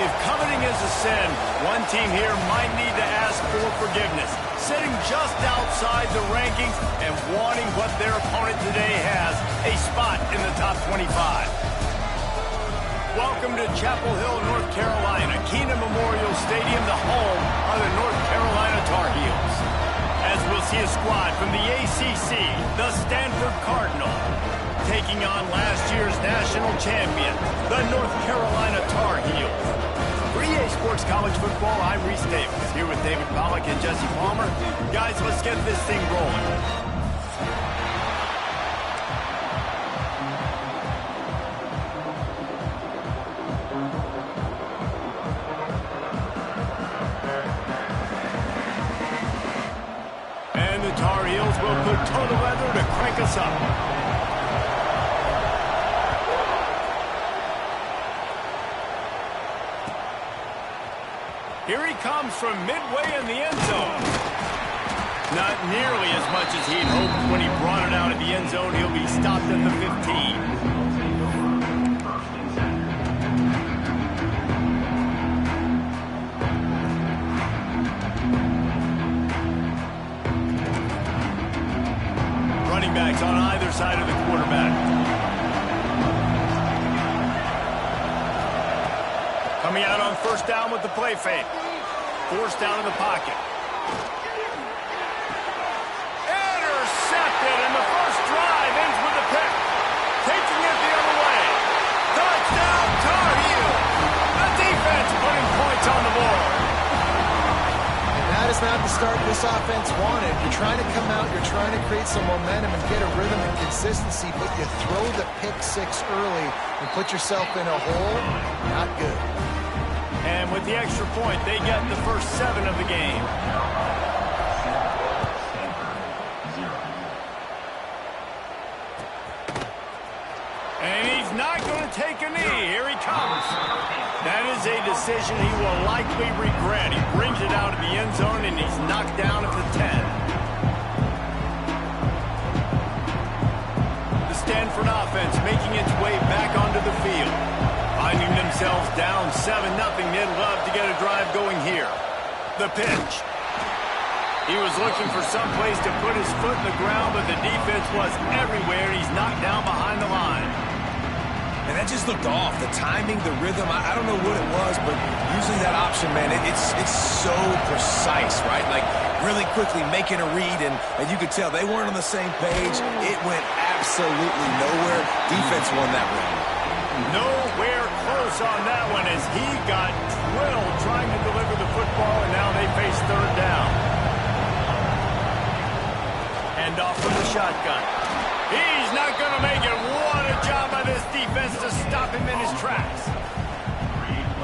If coveting is a sin, one team here might need to ask for forgiveness, sitting just outside the rankings and wanting what their opponent today has, a spot in the top 25. Welcome to Chapel Hill, North Carolina, Keenan Memorial Stadium, the home of the North Carolina Tar Heels. As we'll see a squad from the ACC, the Stanford Cardinal, taking on last year's national champion, the North Carolina Tar Heels. For EA Sports College Football, I'm Reese Davis, here with David Pollack and Jesse Palmer. Guys, let's get this thing rolling. And the Tar Heels will put total weather to crank us up. Here he comes from midway in the end zone. Not nearly as much as he'd hoped when he brought it out of the end zone. He'll be stopped at the 15. Running backs on either side of the quarterback. Coming out on first down with the play fake. Forced down in the pocket. Intercepted, and the first drive ends with a pick. Taking it the other way. Touchdown, Tar Heels. The defense putting points on the board. And that is not the start this offense wanted. You're trying to come out, you're trying to create some momentum and get a rhythm and consistency, but you throw the pick six early and put yourself in a hole. Not good. And with the extra point, they get the first 7 of the game. And he's not going to take a knee. Here he comes. That is a decision he will likely regret. He brings it out of the end zone, and he's knocked down at the 10. The Stanford offense making its way back onto the field. Finding themselves down 7-0, they'd love to get a drive going here. The pitch. He was looking for some place to put his foot in the ground, but the defense was everywhere. He's knocked down behind the line. And that just looked off. The timing, the rhythm, I don't know what it was, but using that option, man, it's so precise, right? Like, really quickly making a read, and you could tell they weren't on the same page. It went absolutely nowhere. Defense won that round. Nowhere close on that one as he got drilled trying to deliver the football, and now they face third down. Hand off from the shotgun. He's not going to make it. What a job by this defense to stop him in his tracks.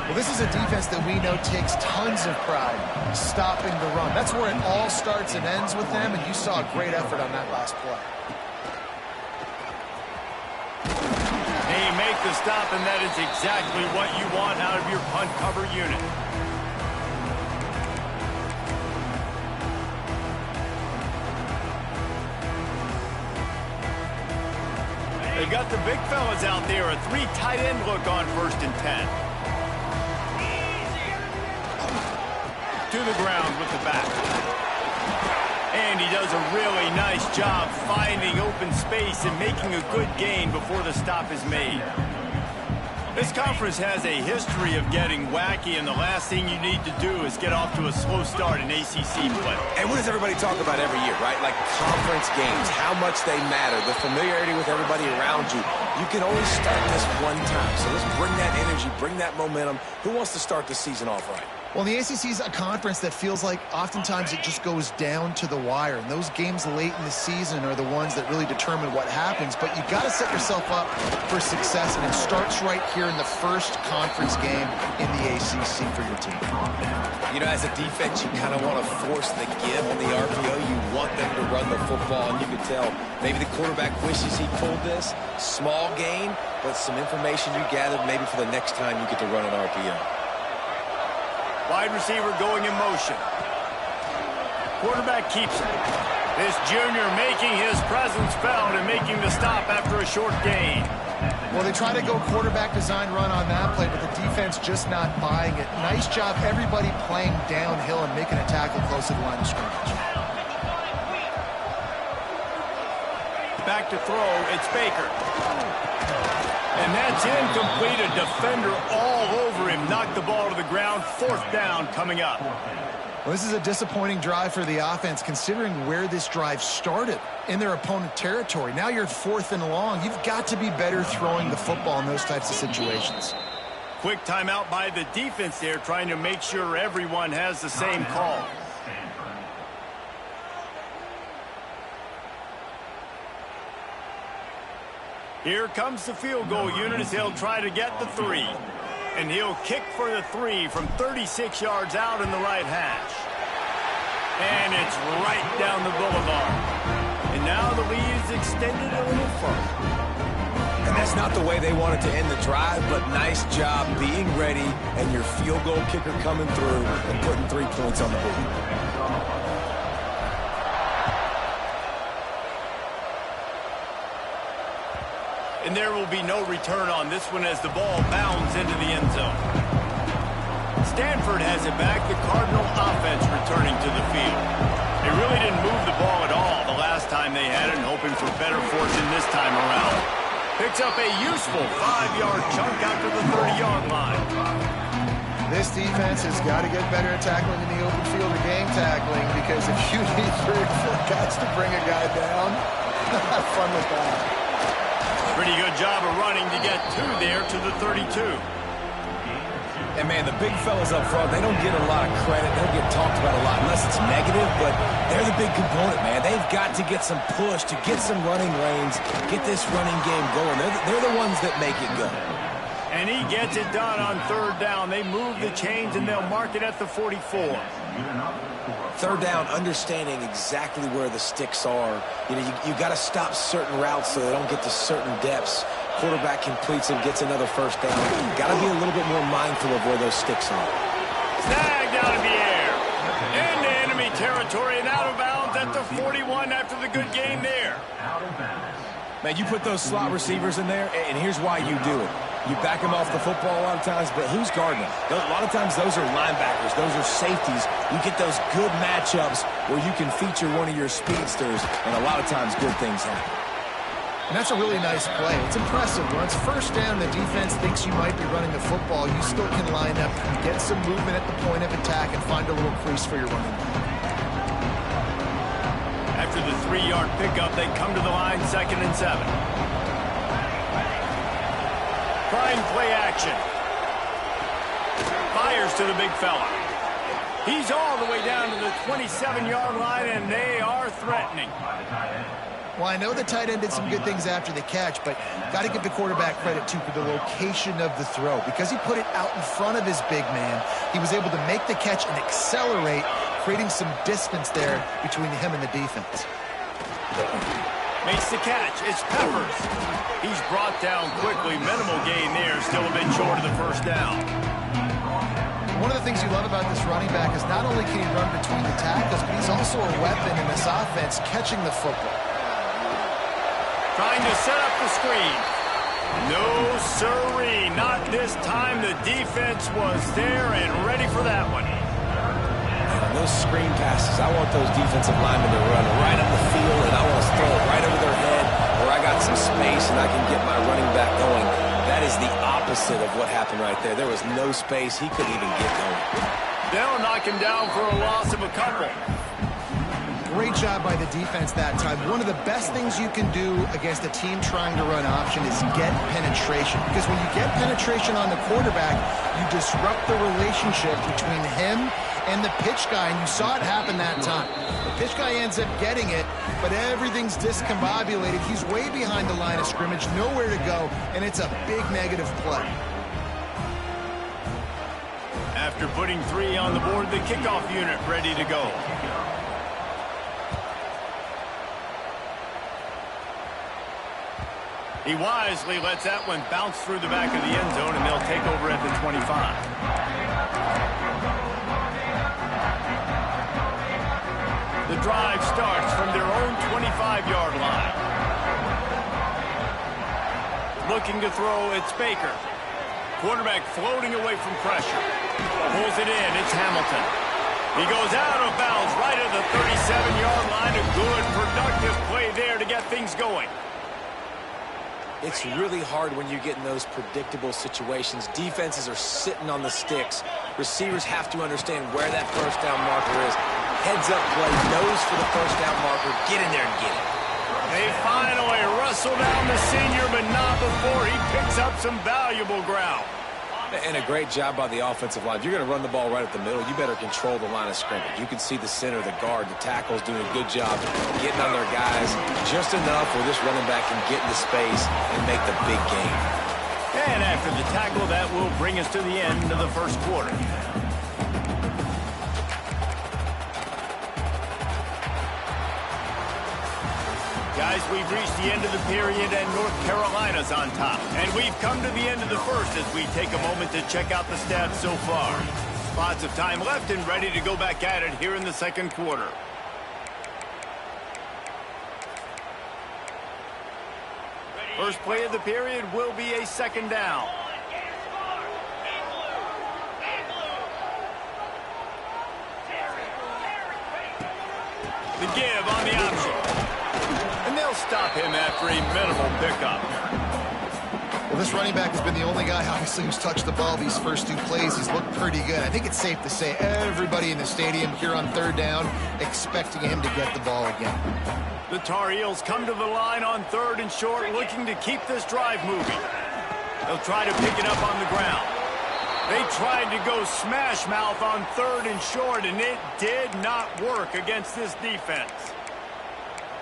Well, this is a defense that we know takes tons of pride stopping the run. That's where it all starts and ends with them, and you saw a great effort on that last play. They make the stop, and that is exactly what you want out of your punt cover unit. They got the big fellas out there, a 3 tight end look on 1st and 10. To the ground with the back. And he does a really nice job finding open space and making a good gain before the stop is made. This conference has a history of getting wacky, and the last thing you need to do is get off to a slow start in ACC play. And what does everybody talk about every year, right? Like conference games, how much they matter, the familiarity with everybody around you. You can only start this one time. So let's bring that energy, bring that momentum. Who wants to start the season off right? Well, the ACC is a conference that feels like oftentimes it just goes down to the wire. And those games late in the season are the ones that really determine what happens. But you got to set yourself up for success, and it starts right here in the first conference game in the ACC for your team. You know, as a defense, you kind of want to force the give on the RPO. You want them to run the football, and you can tell maybe the quarterback wishes he pulled this. Small gain, but some information you gathered maybe for the next time you get to run an RPO. Wide receiver going in motion. Quarterback keeps it. This junior making his presence felt and making the stop after a short gain. Well, they try to go quarterback design run on that play, but the defense just not buying it. Nice job, everybody playing downhill and making a tackle close to the line of scrimmage. Back to throw, it's Baker. And that's incomplete. A defender all over him. Knocked the ball to the ground. 4th down coming up. Well, this is a disappointing drive for the offense, considering where this drive started in their opponent territory. Now you're 4th and long. You've got to be better throwing the football in those types of situations. Quick timeout by the defense there, trying to make sure everyone has the same call. Here comes the field goal unit as he'll try to get the 3. And he'll kick for the 3 from 36 yards out in the right hash. And it's right down the boulevard. And now the lead is extended a little further. And that's not the way they wanted to end the drive, but nice job being ready and your field goal kicker coming through and putting 3 points on the board. And there will be no return on this one as the ball bounds into the end zone. Stanford has it back. The Cardinal offense returning to the field. They really didn't move the ball at all the last time they had it, and hoping for better fortune this time around. Picks up a useful 5-yard chunk out to the 30-yard line. This defense has got to get better at tackling in the open field or game tackling, because if you need 3 or 4 guys to bring a guy down, have fun with that. Pretty good job of running to get 2 there to the 32. And, man, the big fellas up front, they don't get a lot of credit. They don't get talked about a lot unless it's negative, but they're the big component, man. They've got to get some push, to get some running lanes, get this running game going. They're the ones that make it go. And he gets it done on 3rd down. They move the chains, and they'll mark it at the 44. 3rd down, understanding exactly where the sticks are. You know, you got to stop certain routes so they don't get to certain depths. Quarterback completes and gets another 1st down. Got to be a little bit more mindful of where those sticks are. Snagged out of the air. Into enemy territory and out of bounds at the 41 after the good game there. Man, you put those slot receivers in there, and here's why you do it. You back them off the football a lot of times, but who's guarding them? A lot of times those are linebackers. Those are safeties. You get those good matchups where you can feature one of your speedsters, and a lot of times good things happen. And that's a really nice play. It's impressive. When it's 1st down, the defense thinks you might be running the football. You still can line up and get some movement at the point of attack and find a little crease for your running back. After the 3-yard pickup, they come to the line, 2nd and 7. Trying play action. Fires to the big fella. He's all the way down to the 27-yard line, and they are threatening. Well, I know the tight end did some good things after the catch, but got to give the quarterback credit, too, for the location of the throw. Because he put it out in front of his big man, he was able to make the catch and accelerate, creating some distance there between him and the defense. Makes the catch. It's Peppers. He's brought down quickly. Minimal gain there. Still a bit short of the 1st down. One of the things you love about this running back is not only can he run between the tackles, but he's also a weapon in this offense, catching the football. Trying to set up the screen. No siree. Not this time. The defense was there and ready for that one. And those screen passes, I want those defensive linemen to run right up the field, and I want to throw it right over their head where I got some space and I can get my running back going. That is the opposite of what happened right there. There was no space. He couldn't even get going. They'll knock him down for a loss of a couple. Great job by the defense that time. One of the best things you can do against a team trying to run option is get penetration. Because when you get penetration on the quarterback, you disrupt the relationship between him and the pitch guy, and you saw it happen that time. The pitch guy ends up getting it, but everything's discombobulated. He's way behind the line of scrimmage, nowhere to go, and it's a big negative play. After putting 3 on the board, the kickoff unit ready to go. He wisely lets that one bounce through the back of the end zone, and they'll take over at the 25. The drive starts from their own 25-yard line. looking to throw. It's Baker. Quarterback floating away from pressure. Pulls it in. It's Hamilton. He goes out of bounds right at the 37-yard line. A good, productive play there to get things going. It's really hard when you get in those predictable situations. Defenses are sitting on the sticks. Receivers have to understand where that first down marker is. Heads up play, nose for the first down marker. Get in there and get it. They finally wrestle down the senior, but not before he picks up some valuable ground. And a great job by the offensive line. If you're going to run the ball right at the middle, you better control the line of scrimmage. You can see the center, the guard, the tackles doing a good job getting on their guys just enough where this running back can get into space and make the big game. And after the tackle, that will bring us to the end of the first quarter. Guys, we've reached the end of the period, and North Carolina's on top. And we've come to the end of the first as we take a moment to check out the stats so far. Lots of time left and ready to go back at it here in the second quarter. First play of the period will be a second down. The give on the option. And they'll stop him after a minimal pickup. Well, this running back has been the only guy, obviously, who's touched the ball these first two plays. He's looked pretty good. I think it's safe to say everybody in the stadium here on third down expecting him to get the ball again. The Tar Heels come to the line on third and short, looking to keep this drive moving. They'll try to pick it up on the ground. They tried to go smash mouth on third and short, and it did not work against this defense.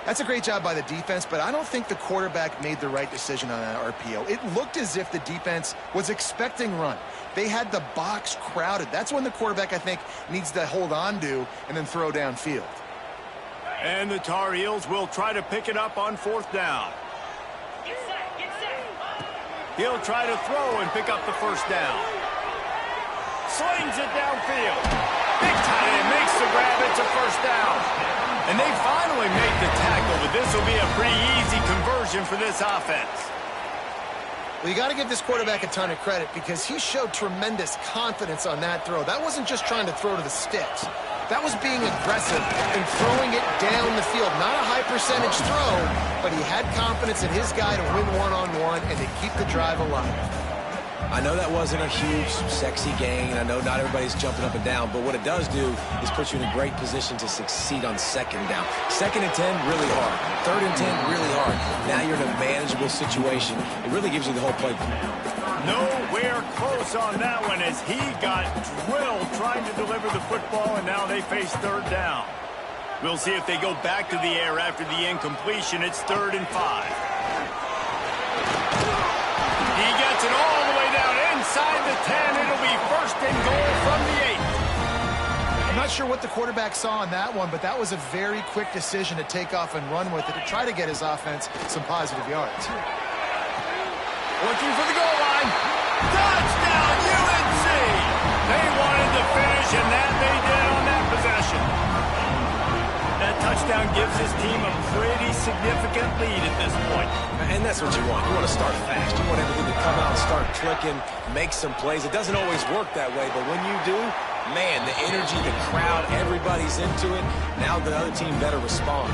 That's a great job by the defense, but I don't think the quarterback made the right decision on that RPO. It looked as if the defense was expecting run. They had the box crowded. That's when the quarterback, I think, needs to hold on to and then throw downfield. And the Tar Heels will try to pick it up on fourth down. He'll try to throw and pick up the first down. Slings it downfield. Big tight end makes the grab. It's a first down. And they finally make the tackle, but this will be a pretty easy conversion for this offense. Well, you got to give this quarterback a ton of credit because he showed tremendous confidence on that throw. That wasn't just trying to throw to the sticks. That was being aggressive and throwing it down the field. Not a high percentage throw, but he had confidence in his guy to win one-on-one and to keep the drive alive. I know that wasn't a huge, sexy gain. I know not everybody's jumping up and down, but what it does do is put you in a great position to succeed on second down. Second and 10, really hard. Third and 10, really hard. Now you're in a manageable situation. It really gives you the whole play. Nowhere close on that one as he got drilled trying to deliver the football, and now they face third down. We'll see if they go back to the air after the incompletion. It's 3rd and 5. He gets it all the way down inside the 10. It'll be 1st and goal from the 8. I'm not sure what the quarterback saw on that one, but that was a very quick decision to take off and run with it to try to get his offense some positive yards. Looking for the goal line. Touchdown, UNC! They wanted to finish, and that they did on that possession. That touchdown gives his team a pretty significant lead at this point. And that's what you want. You want to start fast. You want everything to come out and start clicking, make some plays. It doesn't always work that way, but when you do, man, the energy, the crowd, everybody's into it. Now the other team better respond.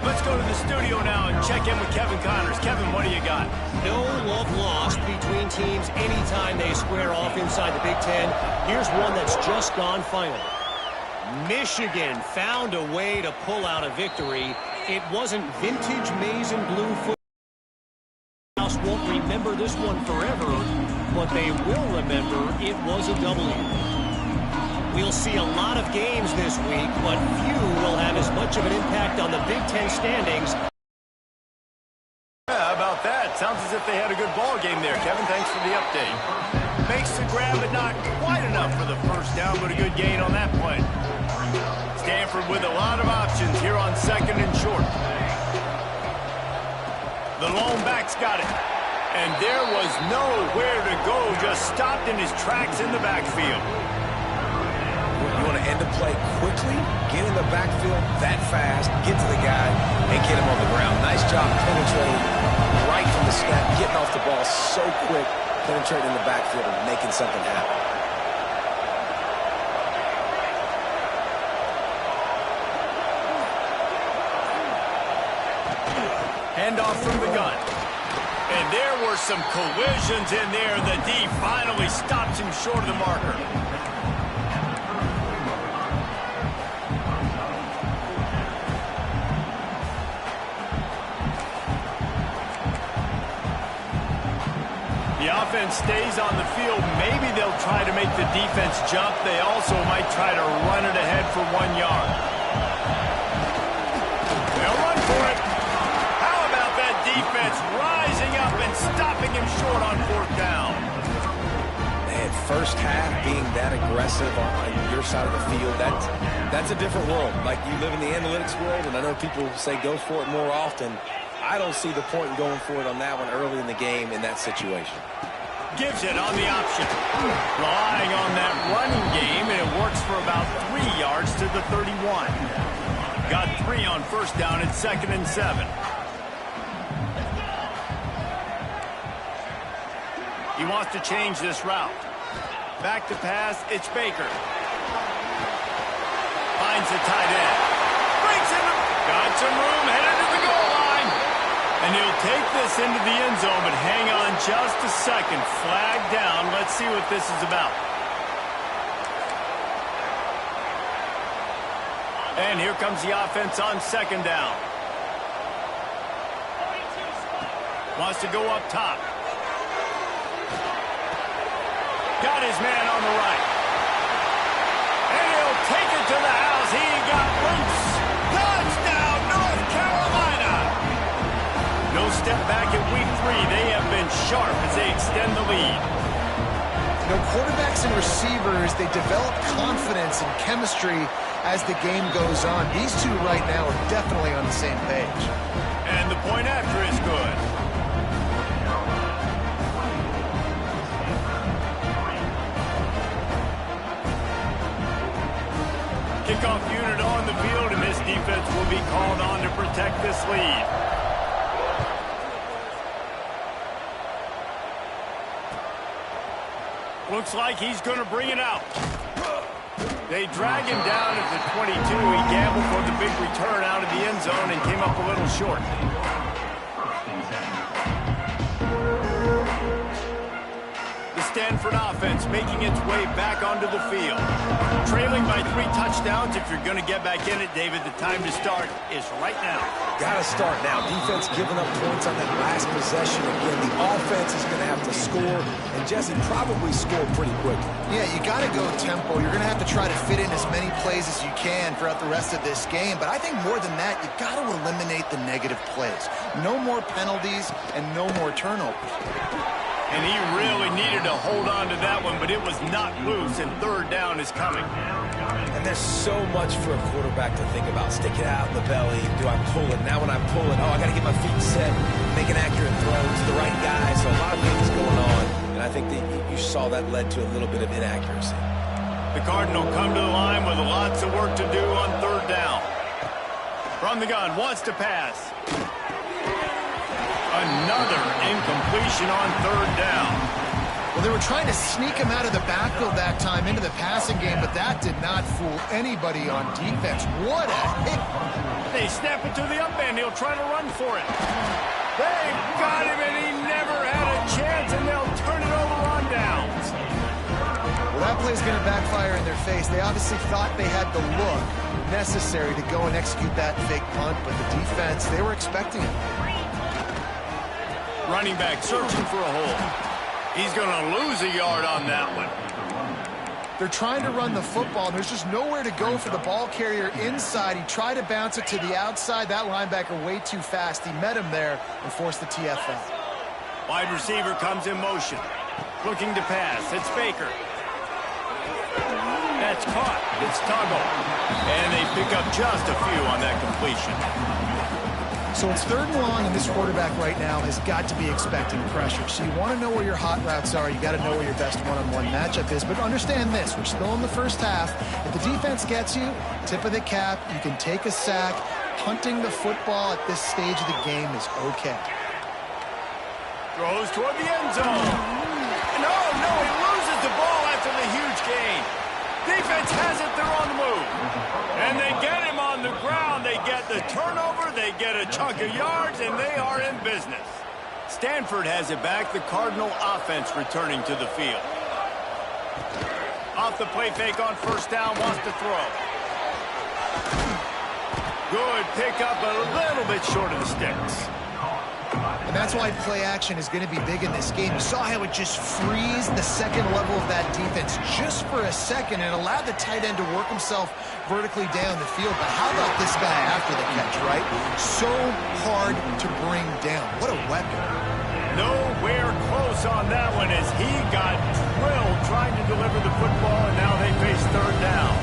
Let's go to the studio now and check in with Kevin Connors. Kevin, what do you got? No love lost between teams anytime they square off inside the Big Ten. Here's one that's just gone final. Michigan found a way to pull out a victory. It wasn't vintage maize and blue football. House won't remember this one forever, but they will remember it was a W. We'll see a lot of games this week, but few will have as much of an impact on the Big Ten standings. Yeah, how about that? Sounds as if they had a good ball game there. Kevin, thanks for the update. Makes the grab, but not quite enough for the first down, but a good gain on that play. Stanford with a lot of options here on 2nd and short. The lone back's got it. And there was nowhere to go, just stopped in his tracks in the backfield. You want to end the play quickly, get in the backfield that fast, get to the guy, and get him on the ground. Nice job penetrating right from the snap, getting off the ball so quick, penetrating in the backfield and making something happen. Handoff from the gun. And there were some collisions in there. The D finally stops him short of the marker. The offense stays on the field. Maybe they'll try to make the defense jump. They also might try to run it ahead for 1 yard. They'll run for it. How about that defense rising up and stopping him short on 4th down? Man, first half being that aggressive on your side of the field, that's a different world. Like, you live in the analytics world, and I know people say go for it more often. I don't see the point in going for it on that one early in the game in that situation. Gives it on the option. Relying on that running game, and it works for about 3 yards to the 31. Got 3 on 1st down at 2nd and 7. He wants to change this route. Back to pass, it's Baker. Finds the tight end. Breaks him. Got some room, headed to the goal line. And he'll take this into the end zone, but hang on just a second. Flag down. Let's see what this is about. And here comes the offense on 2nd down. Wants to go up top. Got his man on the right. And he'll take it to the house. He got loose. Touchdown, North Carolina. No step back at week 3. They have been sharp as they extend the lead. You know, quarterbacks and receivers, they develop confidence and chemistry as the game goes on. These two right now are definitely on the same page. And the point after is good. Kickoff unit on the field, and this defense will be called on to protect this lead. Looks like he's going to bring it out. They drag him down at the 22. He gambled for the big return out of the end zone and came up a little short. The Stanford offense making its way back onto the field. Trailing by 3 touchdowns. If you're going to get back in it, David, the time to start is right now. Got to start now. Defense giving up points on that last possession. Again, the offense is going to have to score, and Jesse probably score pretty quickly. Yeah, you got to go tempo. You're going to have to try to fit in as many plays as you can throughout the rest of this game. But I think more than that, you got to eliminate the negative plays. No more penalties and no more turnovers. And he really needed to hold on to that one, but it was not loose, and 3rd down is coming. And there's so much for a quarterback to think about. Stick it out in the belly. Do I pull it? Now when I pull it, oh, I got to get my feet set, make an accurate throw to the right guy. So a lot of things going on, and I think that you saw that led to a little bit of inaccuracy. The Cardinal come to the line with lots of work to do on 3rd down. From the gun, wants to pass. Another incompletion on 3rd down. Well, they were trying to sneak him out of the backfield that time into the passing game, but that did not fool anybody on defense. What a hit. They snap it to the up end. He'll try to run for it. They've got him, and he never had a chance, and they'll turn it over on downs. Well, that play's going to backfire in their face. They obviously thought they had the look necessary to go and execute that fake punt, but the defense, they were expecting it. Running back searching for a hole. He's going to lose a yard on that one. They're trying to run the football, and there's just nowhere to go for the ball carrier inside. He tried to bounce it to the outside. That linebacker way too fast. He met him there and forced the TFL. Wide receiver comes in motion. Looking to pass. It's Baker. That's caught. It's Tuggle. And they pick up just a few on that completion. So it's 3rd and long, and this quarterback right now has got to be expecting pressure. So you want to know where your hot routes are. You got to know where your best one-on-one matchup is. But understand this, we're still in the first half. If the defense gets you, tip of the cap, you can take a sack. Punting the football at this stage of the game is okay. Throws toward the end zone. No, he loses the ball after the huge gain. Defense has it, they're on the move. And they get him on the ground. They get the turnover, they get a chunk of yards, and they are in business. Stanford has it back. The Cardinal offense returning to the field. Off the play fake on first down, wants to throw. Good pickup, a little bit short of the sticks. And that's why play action is going to be big in this game. You saw how it just frees the second level of that defense just for a second and allowed the tight end to work himself vertically down the field. But how about this guy after the catch, right? So hard to bring down. What a weapon. Nowhere close on that one as he got drilled trying to deliver the football, and now they face third down.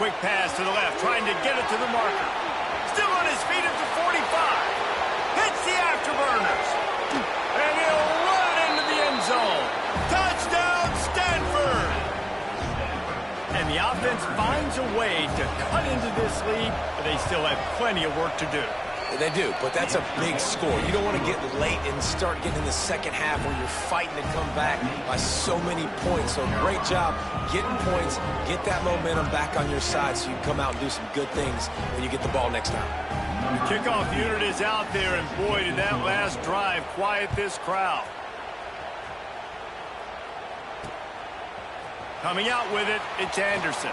Quick pass to the left, trying to get it to the marker. Still on his feet at the 45. Hits the afterburners. And he'll run it into the end zone. Touchdown, Stanford! And the offense finds a way to cut into this lead, but they still have plenty of work to do. They do, but that's a big score. You don't want to get late and start getting in the second half where you're fighting to come back by so many points. So great job getting points, get that momentum back on your side so you can come out and do some good things when you get the ball next time. The kickoff unit is out there, and boy, did that last drive quiet this crowd. Coming out with it, it's Anderson.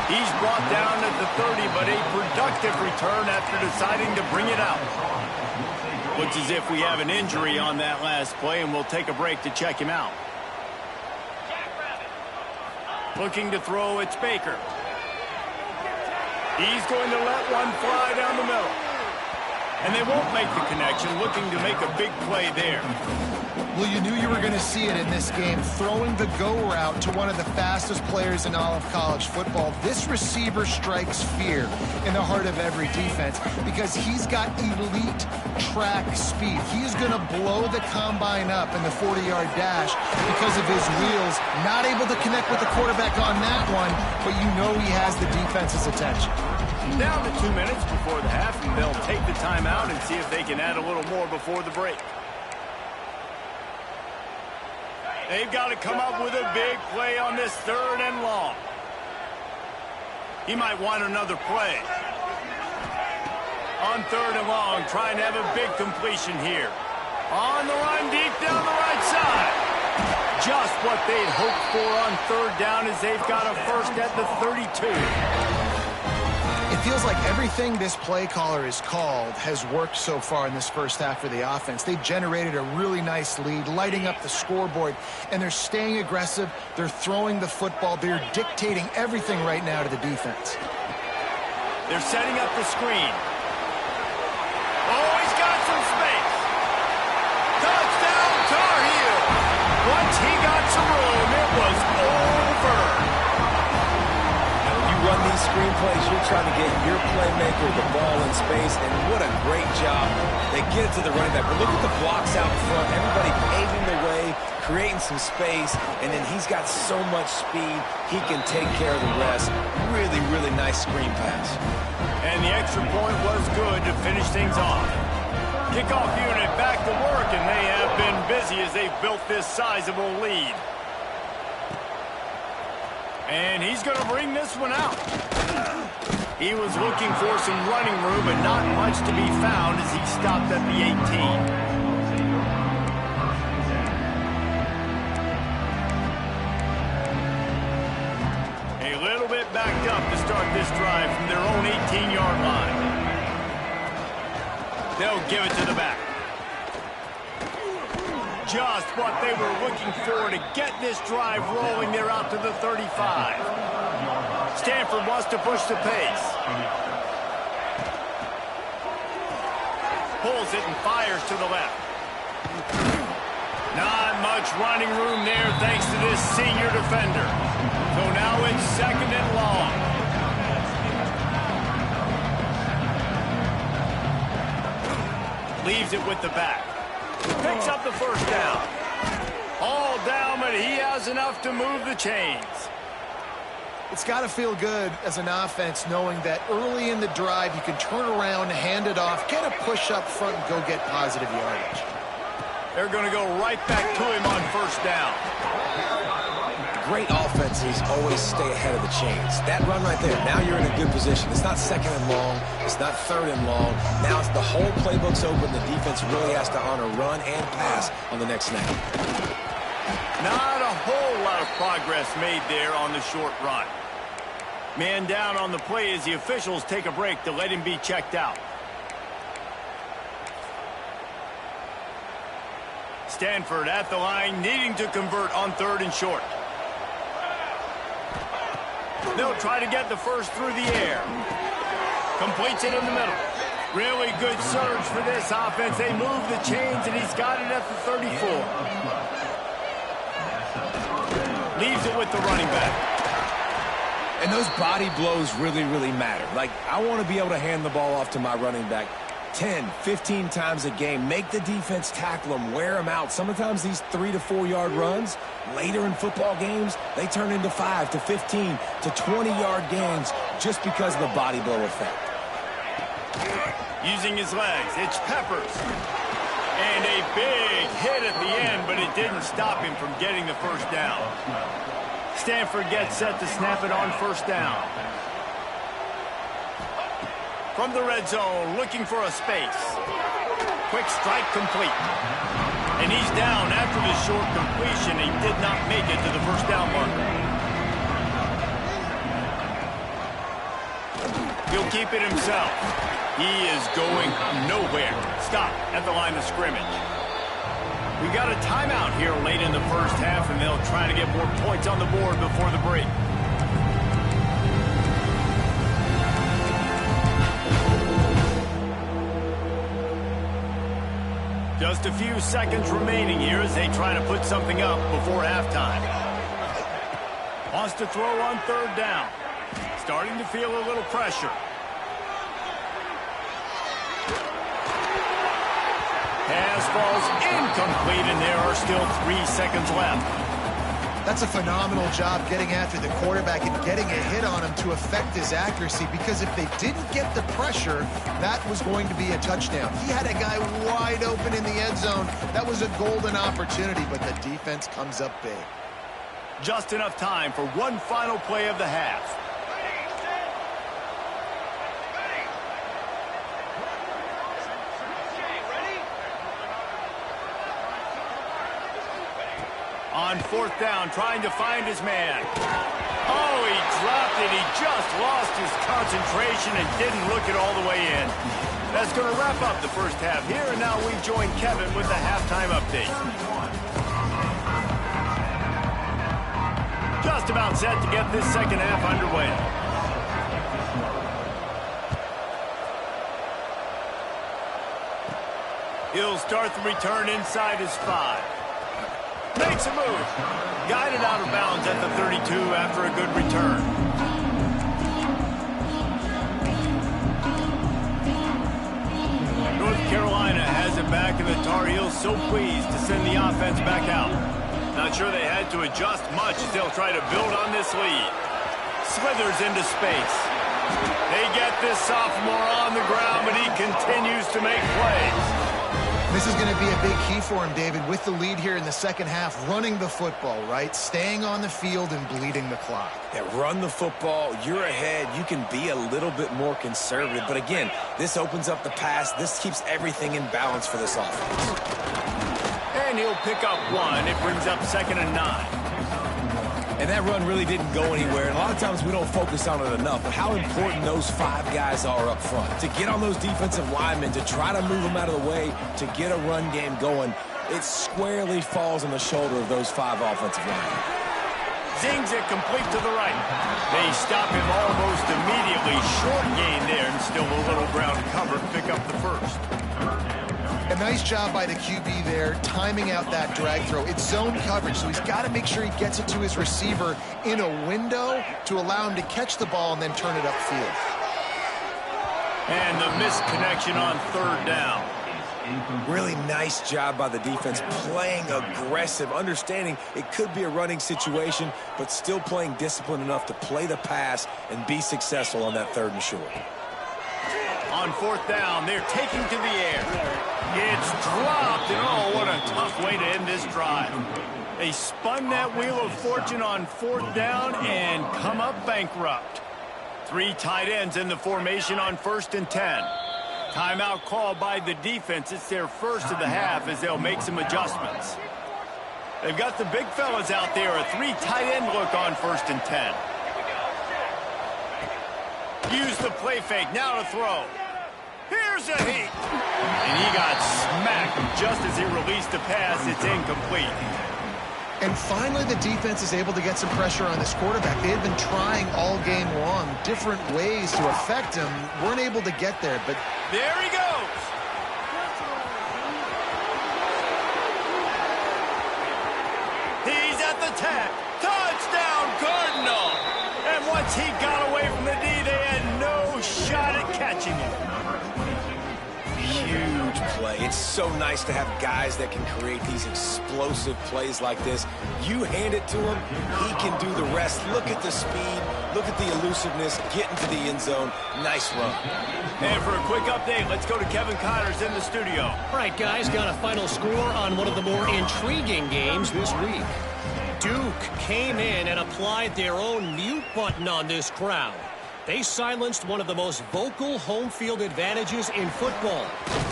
He's brought down at the 30, but a productive return after deciding to bring it out. Looks as if we have an injury on that last play, and we'll take a break to check him out. Looking to throw, it's Baker. He's going to let one fly down the middle. And they won't make the connection, looking to make a big play there. Well, you knew you were going to see it in this game. Throwing the go route to one of the fastest players in all of college football. This receiver strikes fear in the heart of every defense because he's got elite track speed. He's going to blow the combine up in the 40-yard dash because of his wheels. Not able to connect with the quarterback on that one, but you know he has the defense's attention. Down to 2 minutes before the half, and they'll take the timeout and see if they can add a little more before the break. They've got to come up with a big play on this third and long. He might want another play. On third and long, trying to have a big completion here. On the run, deep down the right side. Just what they'd hoped for on third down as they've got a first at the 32. It feels like everything this play caller has called has worked so far in this first half for the offense. They've generated a really nice lead, lighting up the scoreboard, and they're staying aggressive. They're throwing the football. They're dictating everything right now to the defense. They're setting up the screen. Oh, he's got some space. Touchdown, Tar Heels. Once he got some room, it was over. Run these screenplays, you're trying to get your playmaker the ball in space, and what a great job. They get it to the running back, but look at the blocks out front. Everybody paving the way, creating some space, and then he's got so much speed, he can take care of the rest. Really, really nice screen pass. And the extra point was good to finish things off. Kickoff unit back to work, and they have been busy as they've built this sizable lead. And he's going to bring this one out. He was looking for some running room, but not much to be found as he stopped at the 18. A little bit backed up to start this drive from their own 18-yard line. They'll give it to the back. Just what they were looking for to get this drive rolling. They're out to the 35. Stanford wants to push the pace. Pulls it and fires to the left. Not much running room there thanks to this senior defender. So now it's second and long. Leaves it with the back. Picks up the first down. All down, but he has enough to move the chains. It's got to feel good as an offense knowing that early in the drive you can turn around, hand it off, get a push up front, and go get positive yardage. They're going to go right back to him on first down. Great offenses always stay ahead of the chains. That run right there, now you're in a good position. It's not second and long. It's not third and long. Now it's the whole playbook's open. The defense really has to honor run and pass on the next snap. Not a whole lot of progress made there on the short run. Man down on the play as the officials take a break to let him be checked out. Stanford at the line, needing to convert on third and short. They'll try to get the first through the air. Completes it in the middle. Really good surge for this offense. They move the chains, and he's got it at the 34. Leaves it with the running back. And those body blows really, really matter. Like, I want to be able to hand the ball off to my running back 10, 15 times a game. Make the defense tackle them, wear them out. Sometimes these 3 to 4 yard runs, later in football games, they turn into 5 to 15 to 20 yard gains just because of the body blow effect. Using his legs, it's Peppers. And a big hit at the end, but it didn't stop him from getting the first down. Stanford gets set to snap it on first down. From the red zone, looking for a space. Quick strike complete. And he's down after the short completion. He did not make it to the first down marker. He'll keep it himself. He is going nowhere. Stop at the line of scrimmage. We got a timeout here late in the first half, and they'll try to get more points on the board before the break. Just a few seconds remaining here as they try to put something up before halftime. Wants to throw on third down. Starting to feel a little pressure. Pass falls incomplete, and there are still 3 seconds left. That's a phenomenal job getting after the quarterback and getting a hit on him to affect his accuracy, because if they didn't get the pressure, that was going to be a touchdown. He had a guy wide open in the end zone. That was a golden opportunity, but the defense comes up big. Just enough time for one final play of the half. On fourth down, trying to find his man. Oh, he dropped it. He just lost his concentration and didn't look it all the way in. That's going to wrap up the first half here, and now we join Kevin with the halftime update. Just about set to get this second half underway. He'll start the return inside his 5. Makes a move. Guided out of bounds at the 32 after a good return. North Carolina has it back, and the Tar Heels so pleased to send the offense back out. Not sure they had to adjust much as they'll try to build on this lead. Slithers into space. They get this sophomore on the ground, but he continues to make plays. This is going to be a big key for him, David, with the lead here in the second half, running the football, right? Staying on the field and bleeding the clock. Yeah, run the football. You're ahead. You can be a little bit more conservative. But again, this opens up the pass. This keeps everything in balance for this offense. And he'll pick up 1. It brings up 2nd and 9. And that run really didn't go anywhere. And a lot of times we don't focus on it enough, but how important those 5 guys are up front. To get on those defensive linemen, to try to move them out of the way, to get a run game going, it squarely falls on the shoulder of those 5 offensive linemen. Zings it complete to the right. They stop him almost immediately. Short gain there, and still a little ground covered. Pick up the first. A nice job by the QB there, timing out that drag throw. It's zone coverage, so he's got to make sure he gets it to his receiver in a window to allow him to catch the ball and then turn it upfield. And the missed connection on third down. Really nice job by the defense, playing aggressive, understanding it could be a running situation, but still playing disciplined enough to play the pass and be successful on that 3rd and short. On 4th down, they're taking to the air. It's dropped, and oh, what a tough way to end this drive. They spun that wheel of fortune on 4th down and come up bankrupt. 3 tight ends in the formation on 1st and 10. Timeout called by the defense. It's their first of the half as they'll make some adjustments. They've got the big fellas out there, a 3 tight end look on 1st and 10. Use the play fake, now to throw. Here's a heat. And he got smacked just as he released the pass. It's incomplete. And finally, the defense is able to get some pressure on this quarterback. They had been trying all game long, different ways to affect him. Weren't able to get there, but there he goes. He's at the 10. Touchdown, Cardinal. And once he got away from the D, they had no shot at catching him. Huge play. It's so nice to have guys that can create these explosive plays like this. You hand it to him, he can do the rest. Look at the speed, look at the elusiveness, get into the end zone. Nice run. And for a quick update, let's go to Kevin Connors in the studio. All right, guys, got a final score on one of the more intriguing games this week. Duke came in and applied their own mute button on this crowd. They silenced one of the most vocal home field advantages in football.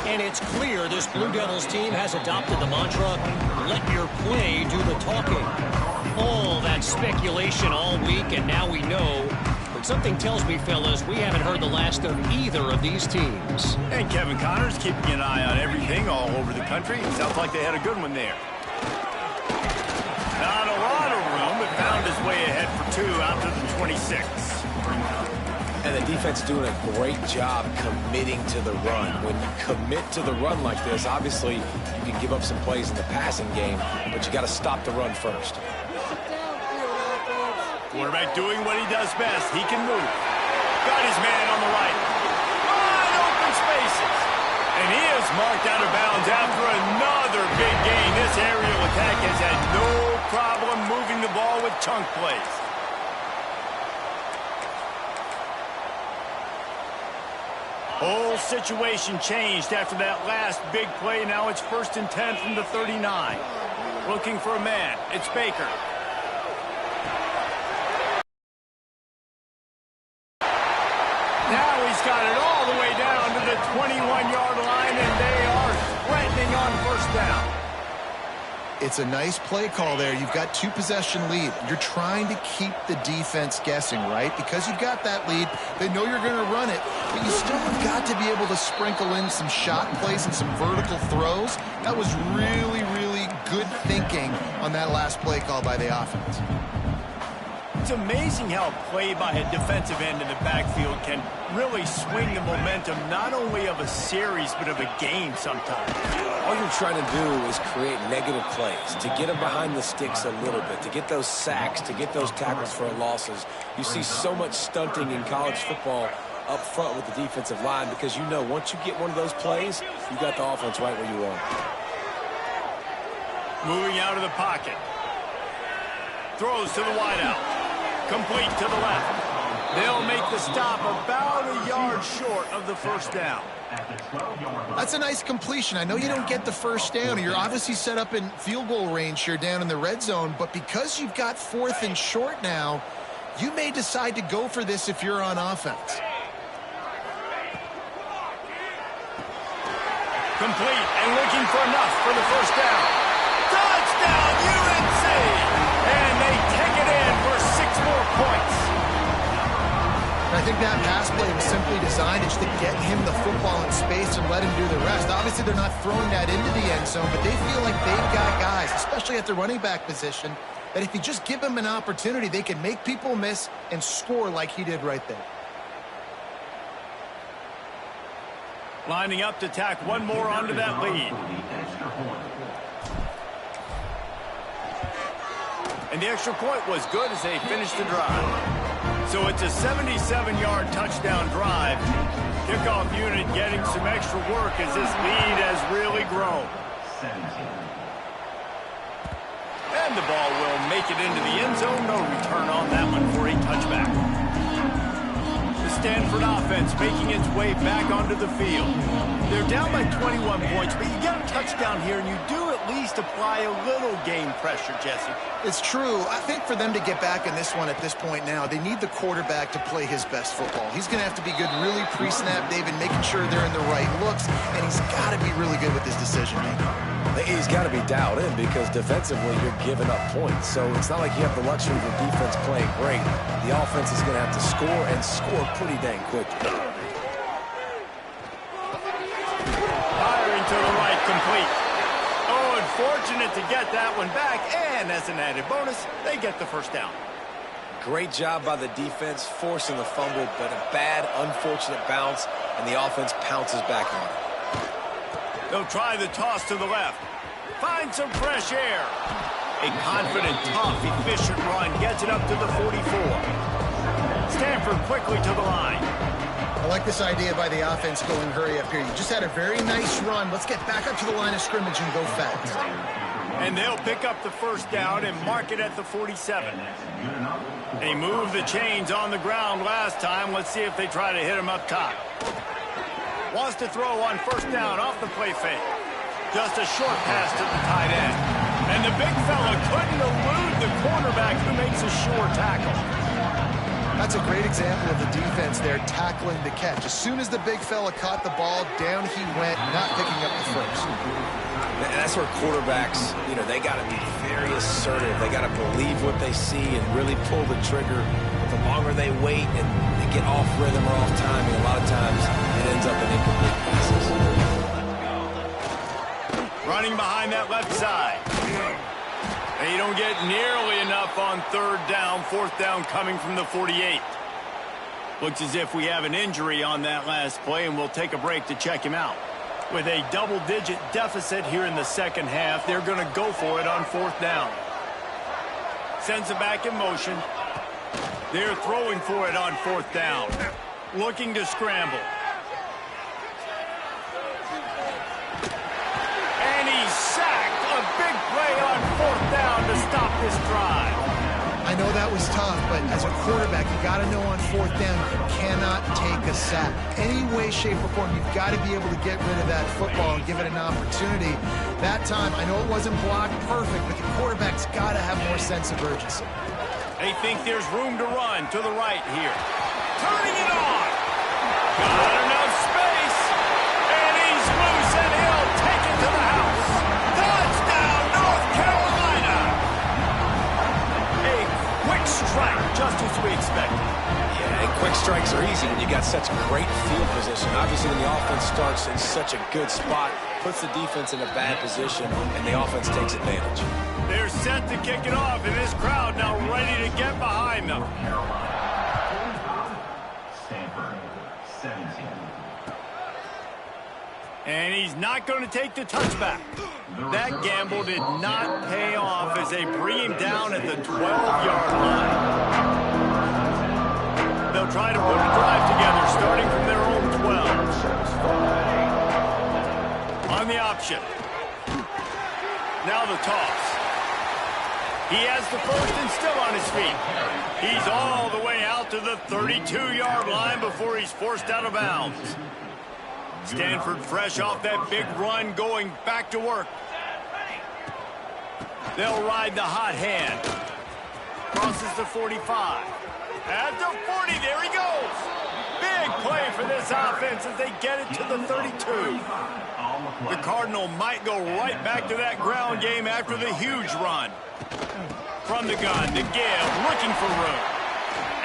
And it's clear this Blue Devils team has adopted the mantra, let your play do the talking. All that speculation all week, and now we know. But something tells me, fellas, we haven't heard the last of either of these teams. And Kevin Connors keeping an eye on everything all over the country. Sounds like they had a good one there. Not a lot of room, but found his way ahead for 2 out to the 26. And the defense doing a great job committing to the run. When you commit to the run like this, obviously you can give up some plays in the passing game, but you got to stop the run first. Quarterback doing what he does best. He can move. Got his man on the right. Wide open spaces. And he is marked out of bounds after another big gain. This aerial attack has had no problem moving the ball with chunk plays. Whole situation changed after that last big play. Now it's 1st and 10 from the 39. Looking for a man. It's Baker. Now he's got it all the way down to the 21-yard line, and they are threatening on 1st down. it's a nice play call there. You've got 2-possession lead. You're trying to keep the defense guessing, right? Because you've got that lead, they know you're going to run it, but you still have got to be able to sprinkle in some shot plays and some vertical throws. That was really, really good thinking on that last play call by the offense. It's amazing how play by a defensive end in the backfield can really swing the momentum not only of a series but of a game sometimes. All you're trying to do is create negative plays, to get them behind the sticks a little bit, to get those sacks, to get those tackles for losses. You see so much stunting in college football up front with the defensive line because you know once you get one of those plays, you got the offense right where you want. Moving out of the pocket. Throws to the wideout. Complete to the left. They'll make the stop about a yard short of the first down. That's a nice completion. I know you don't get the first down. You're obviously set up in field goal range here down in the red zone, but because you've got 4th and short now, you may decide to go for this if you're on offense. Complete and looking for enough for the first down. Touchdown, UNC! And they take it in for 6 more points. I think that pass play was simply designed just to get him the football in space and let him do the rest. Obviously, they're not throwing that into the end zone, but they feel like they've got guys, especially at the running back position, that if you just give them an opportunity, they can make people miss and score like he did right there. Lining up to tack one more onto that lead. And the extra point was good as they finished the drive. So it's a 77-yard touchdown drive. kickoff unit getting some extra work as this lead has really grown. And the ball will make it into the end zone. No return on that one for a touchback. The Stanford offense making its way back onto the field. They're down by 21 points, but you get a touchdown here, and you do at least apply a little game pressure, Jesse. It's true. I think for them to get back in this one at this point now, they need the quarterback to play his best football. He's going to have to be good really pre-snap, David, making sure they're in the right looks, and he's got to be really good with his decision-making. He's got to be dialed in because defensively you're giving up points. So it's not like you have the luxury of the defense playing great. The offense is going to have to score and score pretty dang quickly. Firing to the right, complete. Oh, unfortunate to get that one back. And as an added bonus, they get the first down. Great job by the defense forcing the fumble, but a bad, unfortunate bounce, and the offense pounces back on it. They'll try the toss to the left. Find some fresh air. A confident, tough, efficient run gets it up to the 44. Stanford quickly to the line. I like this idea by the offense going hurry up here. You just had a very nice run. Let's get back up to the line of scrimmage and go fast. And they'll pick up the first down and mark it at the 47. They moved the chains on the ground last time. Let's see if they try to hit him up top. Wants to throw on first down off the play fake. Just a short pass to the tight end. And the big fella couldn't elude the cornerback who makes a sure tackle. That's a great example of the defense there tackling the catch. As soon as the big fella caught the ball, down he went, not picking up the first. And that's where quarterbacks, they got to be very assertive. They got to believe what they see and really pull the trigger. The longer they wait and they get off rhythm or off timing, a lot of times it ends up in incomplete passes. Running behind that left side. They don't get nearly enough on third down. Fourth down coming from the 48. Looks as if we have an injury on that last play, and we'll take a break to check him out. With a double-digit deficit here in the second half, they're going to go for it on fourth down. Sends it back in motion. They're throwing for it on fourth down. Looking to scramble. And he's sacked. A big play on fourth down to stop this drive. I know that was tough, but as a quarterback, you got to know on fourth down, you cannot take a sack. Any way, shape, or form, you've got to be able to get rid of that football and give it an opportunity. That time, I know it wasn't blocked perfect, but the quarterback's got to have more sense of urgency. They think there's room to run to the right here. Turning it on. Got enough space. And he's loose, and he'll take it to the house. Touchdown, North Carolina. A quick strike, just as we expected. Yeah, and quick strikes are easy when you got such great field position. Obviously, when the offense starts in such a good spot, puts the defense in a bad position, and the offense takes advantage. They're set to kick it off, and this crowd now ready to get behind them. And he's not going to take the touchback. That gamble did not pay off as they bring him down at the 12-yard line. They'll try to put a drive together, starting from their own 12. On the option. Now the toss. He has the first and still on his feet. He's all the way out to the 32-yard line before he's forced out of bounds. Stanford fresh off that big run, going back to work. They'll ride the hot hand. Crosses the 45. At the 40, there he goes. Big play for this offense as they get it to the 32. The Cardinal might go right back to that ground game after the huge run. From the gun to give, looking for room.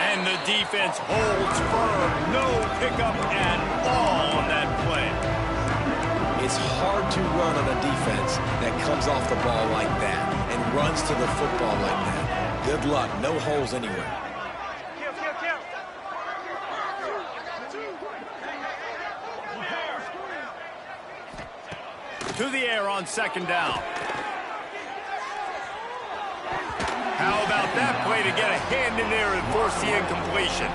And the defense holds firm. No pickup at all on that play. It's hard to run on a defense that comes off the ball like that and runs to the football like that. Good luck. No holes anywhere. To the air on second down. How about that play to get a hand in there and force the incompletion?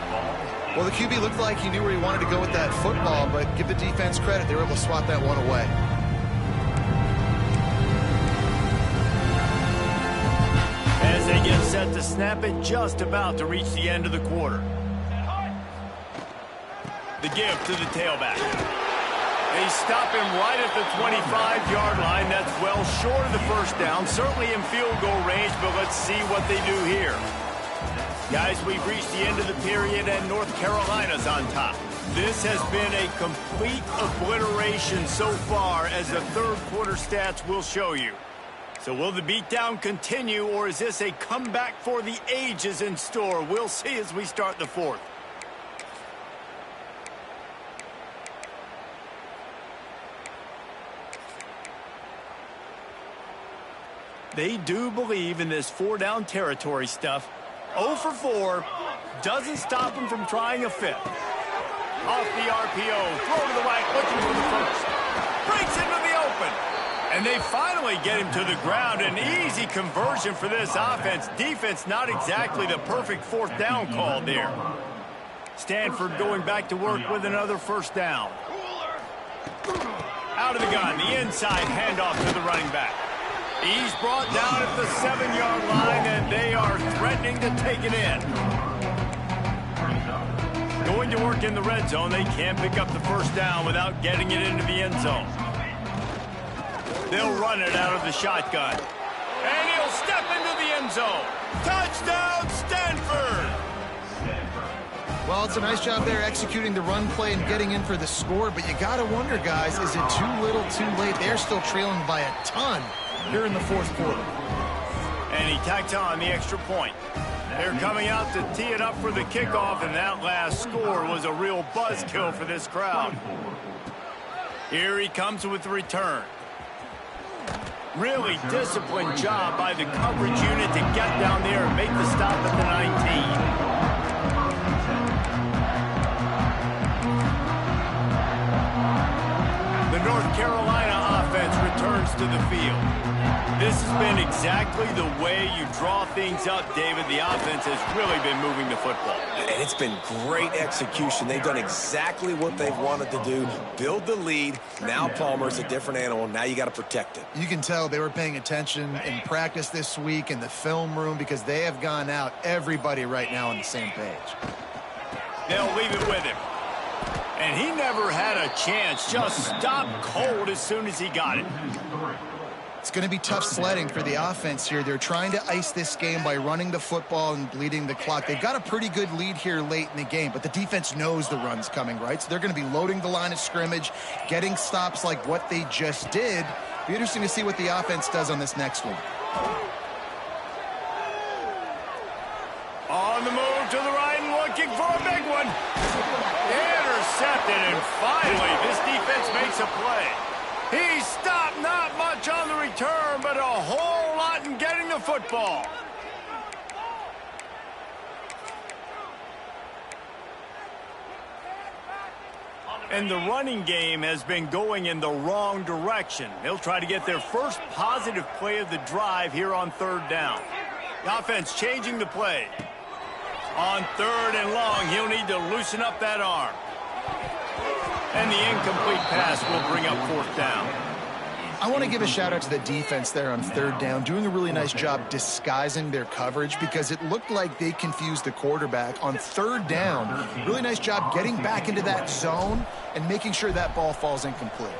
Well, the QB looked like he knew where he wanted to go with that football, but give the defense credit. They were able to swat that one away. As they get set to snap it, just about to reach the end of the quarter. The give to the tailback. They stop him right at the 25-yard line. That's well short of the first down. Certainly in field goal range, but let's see what they do here. Guys, we've reached the end of the period, and North Carolina's on top. This has been a complete obliteration so far, as the third quarter stats will show you. So will the beatdown continue, or is this a comeback for the ages in store? We'll see as we start the fourth. They do believe in this four-down territory stuff. 0 for 4 doesn't stop him from trying a fifth. Off the RPO, throw to the right, looking for the first. Breaks into the open. And they finally get him to the ground. An easy conversion for this offense. Defense not exactly the perfect fourth down call there. Stanford going back to work with another first down. Out of the gun, the inside handoff to the running back. He's brought down at the 7-yard line, and they are threatening to take it in. Going to work in the red zone. They can't pick up the first down without getting it into the end zone. They'll run it out of the shotgun. And he'll step into the end zone. Touchdown, Stanford! Well, it's a nice job there executing the run play and getting in for the score, but you got to wonder, guys, is it too little, too late? They're still trailing by a ton here in the fourth quarter. And he tacks on the extra point. They're coming out to tee it up for the kickoff, and that last score was a real buzzkill for this crowd. Here he comes with the return. Really disciplined job by the coverage unit to get down there and make the stop at the 19. The North Carolina offense returns to the field. This has been exactly the way you draw things up, David. The offense has really been moving the football. And it's been great execution. They've done exactly what they've wanted to do. Build the lead. Now Palmer's a different animal. Now you got to protect it. You can tell they were paying attention in practice this week in the film room, because they have gone out, everybody right now on the same page. They'll leave it with him. And he never had a chance. Just stopped cold as soon as he got it. It's going to be tough sledding for the offense here. They're trying to ice this game by running the football and bleeding the clock. They've got a pretty good lead here late in the game, but the defense knows the run's coming, right? So they're going to be loading the line of scrimmage, getting stops like what they just did. Be interesting to see what the offense does on this next one. On the move to the right and looking for a big one. Intercepted, and finally this defense makes a play. He stopped, not much on the return, but a whole lot in getting the football. And the running game has been going in the wrong direction. They'll try to get their first positive play of the drive here on third down. The offense changing the play. On third and long, he'll need to loosen up that arm. And the incomplete pass will bring up fourth down. I want to give a shout out to the defense there on third down, doing a really nice job disguising their coverage, because it looked like they confused the quarterback on third down. Really nice job getting back into that zone and making sure that ball falls incomplete.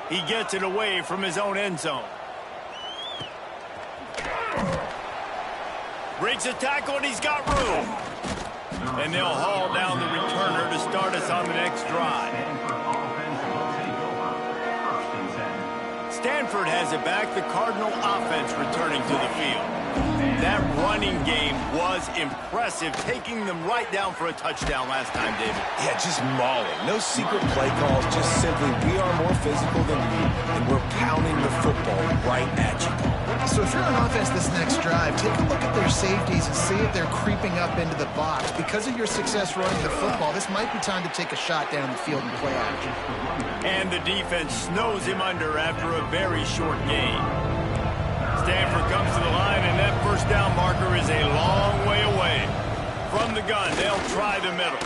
He gets it away from his own end zone. Breaks a tackle, and he's got room. And they'll haul down the returner to start us on the next drive. Stanford has it back. The Cardinal offense returning to the field. That running game was impressive, taking them right down for a touchdown last time, David. Yeah, just mauling. No secret play calls, just simply we are more physical than you, and we're pounding the football right at you. So if you're on offense this next drive, take a look at their safeties and see if they're creeping up into the box. Because of your success running the football, this might be time to take a shot down the field and play action. And the defense snows him under after a very short gain. Stanford comes to the line, and that first down marker is a long way away. From the gun, they'll try the middle.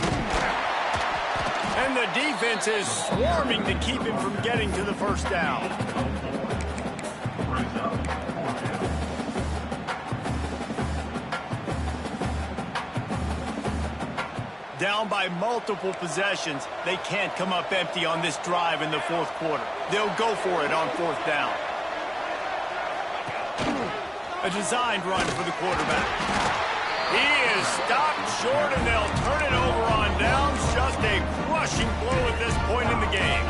And the defense is swarming to keep him from getting to the first down. Down by multiple possessions, they can't come up empty on this drive in the fourth quarter. They'll go for it on fourth down. A designed run for the quarterback. He is stopped short, and they'll turn it over on downs. Just a crushing blow at this point in the game.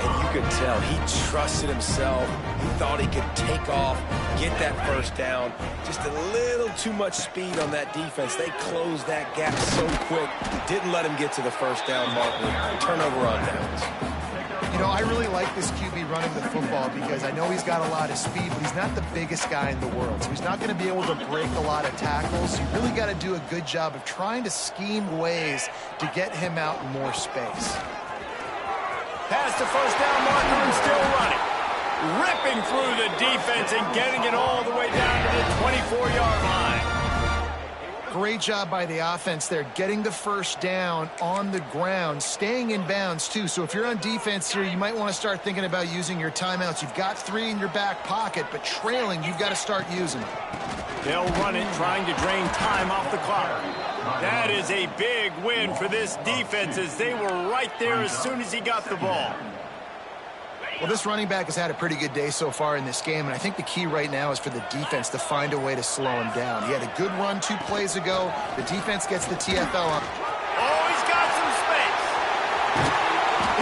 And you could tell he trusted himself. He thought he could take off, get that first down. Just a little too much speed on that defense. They closed that gap so quick. Didn't let him get to the first down marker. Turnover on downs. You know, I really like this QB running the football because I know he's got a lot of speed, but he's not the biggest guy in the world. So he's not going to be able to break a lot of tackles. You really got to do a good job of trying to scheme ways to get him out in more space. Past the first down marker and still running. Ripping through the defense and getting it all the way down to the 24-yard line. Great job by the offense there, getting the first down on the ground, staying in bounds too. So if you're on defense here, you might want to start thinking about using your timeouts. You've got 3 in your back pocket, but trailing, you've got to start using them. They'll run it, trying to drain time off the clock. That is a big win for this defense, as they were right there as soon as he got the ball. Well, this running back has had a pretty good day so far in this game, and I think the key right now is for the defense to find a way to slow him down. He had a good run 2 plays ago. The defense gets the TFL up. Oh, he's got some space.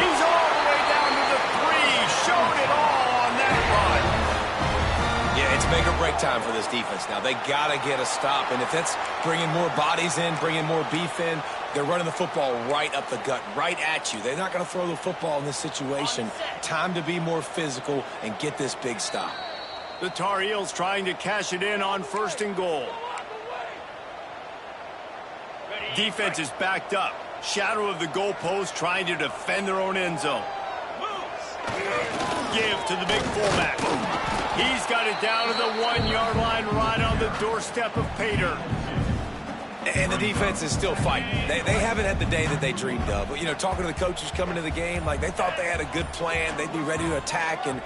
He's all the way down to the 3, showing it all on that run. Yeah, it's make or break time for this defense now. They got to get a stop, and if that's bringing more bodies in, bringing more beef in, they're running the football right up the gut, right at you. They're not going to throw the football in this situation. Time to be more physical and get this big stop. The Tar Heels trying to cash it in on 1st and goal. Defense is backed up. Shadow of the goalpost, trying to defend their own end zone. Give to the big fullback. He's got it down to the 1-yard line, right on the doorstep of Pater. And the defense is still fighting. They haven't had the day that they dreamed of. But, you know, talking to the coaches coming to the game, like they thought they had a good plan. They'd be ready to attack and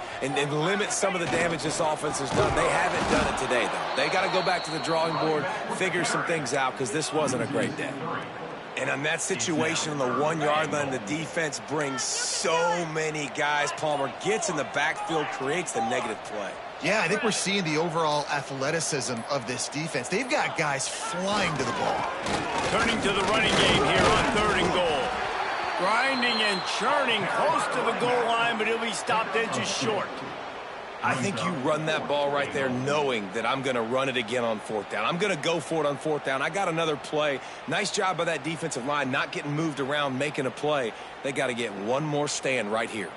limit some of the damage this offense has done. They haven't done it today, though. They got to go back to the drawing board, figure some things out, because this wasn't a great day. And on that situation on the 1-yard line, the defense brings so many guys. Palmer gets in the backfield, creates the negative play. Yeah, I think we're seeing the overall athleticism of this defense. They've got guys flying to the ball. Turning to the running game here on 3rd and goal. Grinding and churning close to the goal line, but he'll be stopped edges short. I think you run that ball right there knowing that I'm going to run it again on 4th down. I'm going to go for it on 4th down. I got another play. Nice job by that defensive line, not getting moved around, making a play. They got to get one more stand right here.